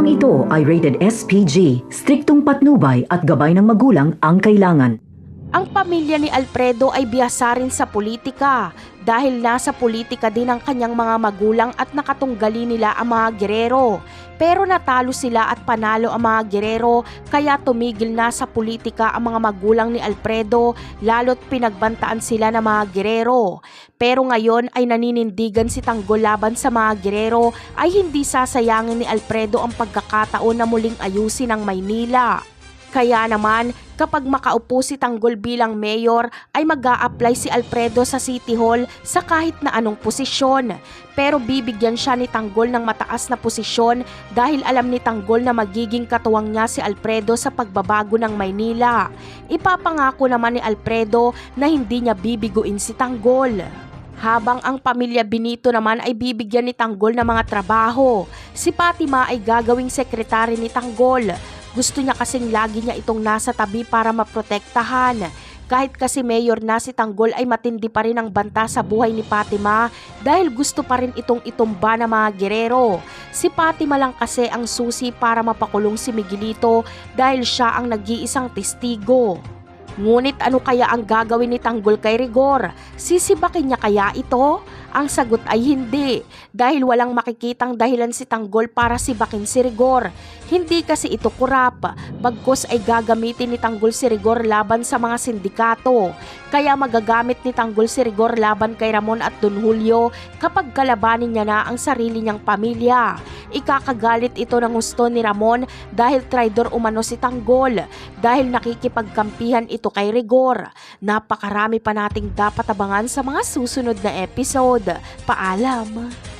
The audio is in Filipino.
Programang ito ay rated SPG, striktong patnubay at gabay ng magulang ang kailangan. Ang pamilya ni Alfredo ay bihasa rin sa politika dahil nasa politika din ang kanyang mga magulang at nakatunggali nila ang mga gerero. Pero natalo sila at panalo ang mga gerero kaya tumigil na sa politika ang mga magulang ni Alfredo lalo't pinagbantaan sila ng mga gerero. Pero ngayon ay naninindigan si Tanggol laban sa mga gerero ay hindi sasayangin ni Alfredo ang pagkakataon na muling ayusin ang Maynila. Kaya naman, kapag makaupo si Tanggol bilang mayor, ay mag-a-apply si Alfredo sa City Hall sa kahit na anong posisyon. Pero bibigyan siya ni Tanggol ng mataas na posisyon dahil alam ni Tanggol na magiging katuwang niya si Alfredo sa pagbabago ng Maynila. Ipapangako naman ni Alfredo na hindi niya bibiguin si Tanggol. Habang ang pamilya Benito naman ay bibigyan ni Tanggol ng mga trabaho. Si Fatima ay gagawing sekretary ni Tanggol. Gusto niya kasing lagi niya itong nasa tabi para maprotektahan. Kahit kasi mayor na si Tanggol ay matindi pa rin ang banta sa buhay ni Fatima dahil gusto pa rin itong itumba ng mga gerero. Si Fatima lang kasi ang susi para mapakulong si Miguelito dahil siya ang nag-iisang testigo. Ngunit ano kaya ang gagawin ni Tanggol kay Rigor? Sisibakin niya kaya ito? Ang sagot ay hindi dahil walang makikitang dahilan si Tanggol para sibakin si Rigor. Hindi kasi ito kurap, bagkus ay gagamitin ni Tanggol si Rigor laban sa mga sindikato. Kaya magagamit ni Tanggol si Rigor laban kay Ramon at Don Julio kapag kalabanin niya na ang sarili niyang pamilya. Ikakagalit ito ng gusto ni Ramon dahil traidor umano si Tanggol dahil nakikipagkampihan ito kay Rigor. Napakarami pa nating dapat abangan sa mga susunod na episode. Paalam!